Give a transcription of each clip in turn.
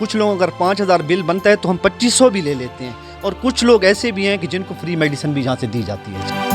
کچھ لوگوں اگر 5,000 بل بنتا ہے تو ہم 2,500 بھی لے لیتے ہیں، اور کچھ لوگ ایسے بھی ہیں کہ جن کو فری میڈیسن بھی جہاں سے دی جاتی ہے۔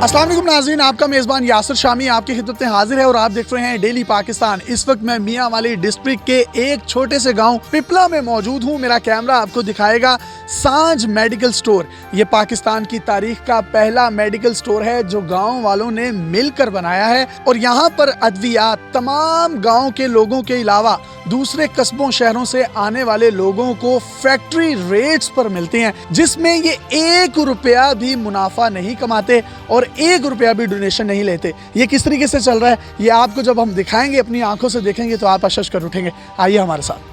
السلام علیکم ناظرین، آپ کا میزبان یاسر شامی آپ کی خدمت میں حاضر ہے اور آپ دیکھ رہے ہیں ڈیلی پاکستان۔ اس وقت میں میاں والی ڈسٹرکٹ کے ایک چھوٹے سے گاؤں پپلا میں موجود ہوں۔ میرا کیمرہ آپ کو دکھائے گا سانج میڈیکل سٹور۔ یہ پاکستان کی تاریخ کا پہلا میڈیکل سٹور ہے جو گاؤں والوں نے مل کر بنایا ہے، اور یہاں پر ادویات تمام گاؤں کے لوگوں کے علاوہ دوسرے قصبوں شہروں سے آنے والے لوگوں کو فیکٹری ریٹس پر ملتے ہیں، جس میں یہ 1 روپیہ بھی منافع نہیں کماتے اور 1 روپیہ بھی ڈونیشن نہیں لیتے۔ یہ کس طریقے سے چل رہا ہے یہ آپ کو جب ہم دکھائیں گے، اپنی آنکھوں سے دیکھیں گے تو آپ اشش کر اٹھیں گے۔ آئیے ہمارے ساتھ۔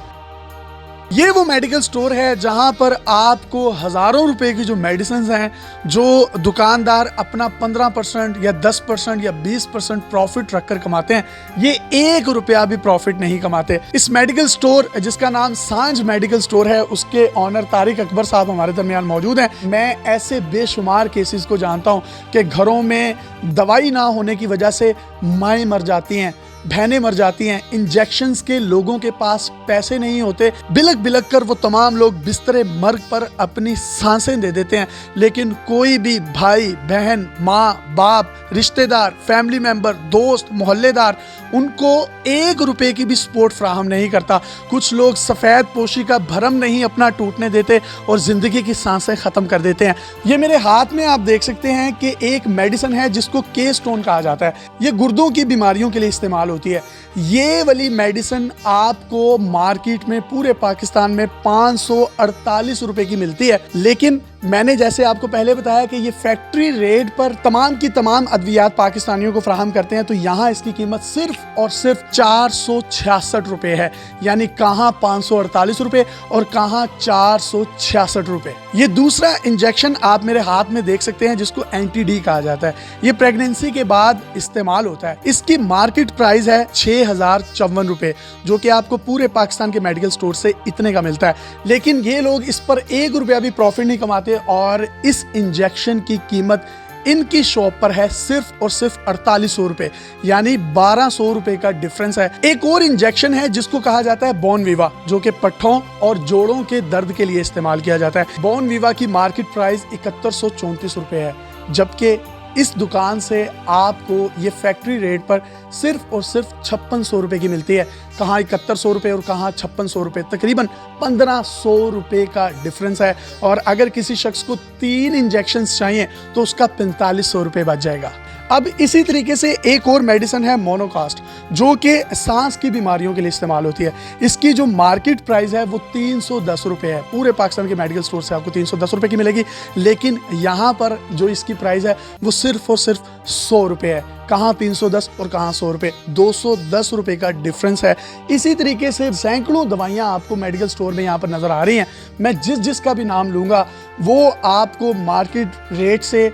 یہ وہ میڈیکل سٹور ہے جہاں پر آپ کو ہزاروں روپے کی جو میڈیسنز ہیں، جو دکاندار اپنا 15% یا 10% یا 20% پروفٹ رکھ کر کماتے ہیں، یہ 1 روپیہ بھی پروفٹ نہیں کماتے۔ اس میڈیکل سٹور جس کا نام سانج میڈیکل سٹور ہے، اس کے آنر طارق اکبر صاحب ہمارے درمیان موجود ہیں۔ میں ایسے بے شمار کیسز کو جانتا ہوں کہ گھروں میں دوائی نہ ہونے کی وجہ سے مائیں مر جاتی ہیں، بہنیں مر جاتی ہیں، انجیکشنز کے لوگوں کے پاس پیسے نہیں ہوتے، بلک بلک کر وہ تمام لوگ بستر مرگ پر اپنی سانسیں دے دیتے ہیں، لیکن کوئی بھی بھائی بہن، ماں باپ، رشتہ دار، فیملی ممبر، دوست، محلے دار ان کو 1 روپے کی بھی سپورٹ فراہم نہیں کرتا۔ کچھ لوگ سفید پوشی کا بھرم نہیں اپنا ٹوٹنے دیتے اور زندگی کی سانسیں ختم کر دیتے ہیں۔ یہ میرے ہاتھ میں آپ دیکھ سکتے ہیں کہ ایک میڈیسن ہے جس کو کے سٹون کہا جاتا ہے۔ یہ گردوں کی بیماریوں کے لیے استعمال ہوتی ہے۔ یہ والی میڈیسن آپ کو مارکیٹ میں پورے پاکستان میں 548 روپے کی ملتی ہے، لیکن میں نے جیسے آپ کو پہلے بتایا کہ یہ فیکٹری ریٹ پر تمام کی تمام ادویات پاکستانیوں کو فراہم کرتے ہیں، تو یہاں اس کی قیمت صرف اور صرف 466 روپے ہے، یعنی کہاں 548 روپے اور کہاں 466 روپے۔ یہ دوسرا انجیکشن آپ میرے ہاتھ میں دیکھ سکتے ہیں جس کو اینٹی ڈی کہا جاتا ہے۔ یہ پریگننسی کے بعد استعمال ہوتا ہے۔ اس کی مارکیٹ پرائز ہے 6,054 روپے، جو کہ آپ کو پورے پاکستان کے میڈیکل سٹور سے اتنے کا ملتا ہے، لیکن یہ لوگ اس پر 1 روپیہ بھی پروفٹ نہیں کماتے، اور اس انجیکشن کی قیمت ان کی شاپ پر ہے صرف اور صرف 4800 روپے، یعنی 1200 روپے کا ڈیفرنس ہے۔ ایک اور انجیکشن ہے جس کو کہا جاتا ہے بون ویوا، جو کہ پٹھوں اور جوڑوں کے درد کے لیے استعمال کیا جاتا ہے۔ بون ویوا کی مارکیٹ پرائز 7134 روپے ہے، جبکہ اس دکان سے آپ کو یہ فیکٹری ریٹ پر صرف اور صرف 5600 روپے کی ملتی ہے۔ کہاں 7100 روپے اور کہاں 5600 روپے، تقریباً 1500 روپے کا ڈفرنس ہے، اور اگر کسی شخص کو 3 انجیکشنز چاہیے تو اس کا 4500 روپے بچ جائے گا۔ اب اسی طریقے سے ایک اور میڈیسن ہے مونوکاسٹ، جو کہ سانس کی بیماریوں کے لیے استعمال ہوتی ہے۔ اس کی جو مارکیٹ پرائز ہے وہ 310 روپے ہے۔ پورے پاکستان کے میڈیکل سٹور سے آپ کو 310 روپے کی ملے گی، لیکن یہاں پر جو اس کی پرائز ہے وہ صرف اور صرف 100 روپے ہے۔ کہاں 310 اور کہاں 100 روپے، 210 روپے کا ڈفرنس ہے۔ اسی طریقے سے سینکڑوں دوائیاں آپ کو میڈیکل سٹور میں یہاں پر نظر آ رہی ہیں۔ میں جس کا بھی نام لوں گا وہ آپ کو مارکیٹ ریٹ سے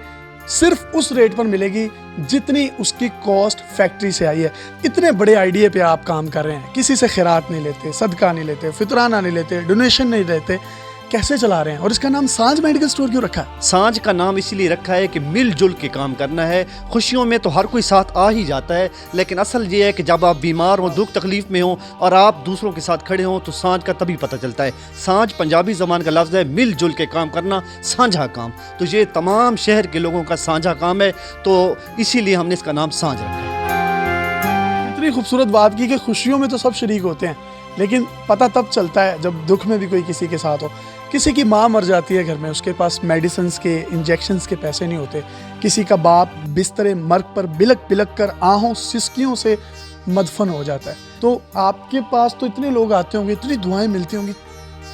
صرف اس ریٹ پر ملے گی جتنی اس کی کاسٹ فیکٹری سے آئی ہے۔ اتنے بڑے آئیڈیا پہ آپ کام کر رہے ہیں، کسی سے خیرات نہیں لیتے، صدقہ نہیں لیتے، فطرانہ نہیں لیتے، ڈونیشن نہیں لیتے، کیسے چلا رہے ہیں؟ اور اس کا نام سانج میڈیکل سٹور کیوں رکھا ہے؟ سانج کا نام اسی لیے رکھا ہے کہ مل جل کے کام کرنا ہے۔ خوشیوں میں تو ہر کوئی ساتھ آ ہی جاتا ہے، لیکن اصل یہ ہے کہ جب آپ بیمار ہوں، دکھ تکلیف میں ہوں اور آپ دوسروں کے ساتھ کھڑے ہوں تو سانج کا تبھی پتہ چلتا ہے۔ سانج پنجابی زبان کا لفظ ہے، مل جل کے کام کرنا، سانجھا کام۔ تو یہ تمام شہر کے لوگوں کا سانجھا کام ہے، تو اسی لیے ہم نے اس کا نام سانج رکھا ہے۔ اتنی خوبصورت بات کی کہ خوشیوں میں تو سب شریک ہوتے ہیں، لیکن پتہ تب چلتا ہے جب دکھ میں بھی کوئی کسی کے ساتھ ہو۔ کسی کی ماں مر جاتی ہے گھر میں، اس کے پاس میڈیسنز کے، انجیکشنز کے پیسے نہیں ہوتے، کسی کا باپ بستر مرگ پر بلک بلک کر آہوں سسکیوں سے مدفن ہو جاتا ہے، تو آپ کے پاس تو اتنے لوگ آتے ہوں گے، اتنی دعائیں ملتی ہوں گی،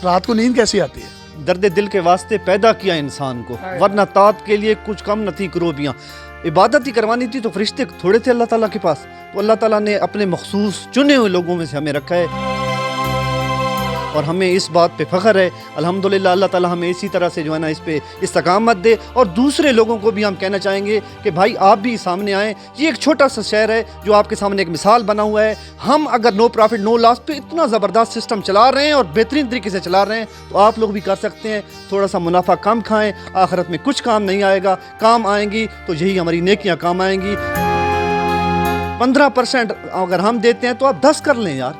رات کو نیند کیسی آتی ہے؟ درد دل کے واسطے پیدا کیا انسان کو، ورنہ طاعت کے لیے کچھ کم نہ تھی کروبیاں۔ عبادت ہی کروانی تھی تو فرشتے تھوڑے تھے اللہ تعالیٰ کے پاس، تو اللہ تعالیٰ نے اپنے مخصوص چنے ہوئے لوگوں میں سے ہمیں رکھا ہے، اور ہمیں اس بات پہ فخر ہے۔ الحمدللہ اللہ تعالیٰ ہمیں اسی طرح سے جو ہے نا اس پہ استقامت دے، اور دوسرے لوگوں کو بھی ہم کہنا چاہیں گے کہ بھائی آپ بھی سامنے آئیں۔ یہ ایک چھوٹا سا شہر ہے جو آپ کے سامنے ایک مثال بنا ہوا ہے۔ ہم اگر نو پروفٹ نو لاس پہ اتنا زبردست سسٹم چلا رہے ہیں اور بہترین طریقے سے چلا رہے ہیں، تو آپ لوگ بھی کر سکتے ہیں۔ تھوڑا سا منافع کم کھائیں، آخرت میں کچھ کام نہیں آئے گا، کام آئیں گی تو یہی ہماری نیکیاں کام آئیں گی۔ 15% اگر ہم دیتے ہیں تو آپ 10 کر لیں یار،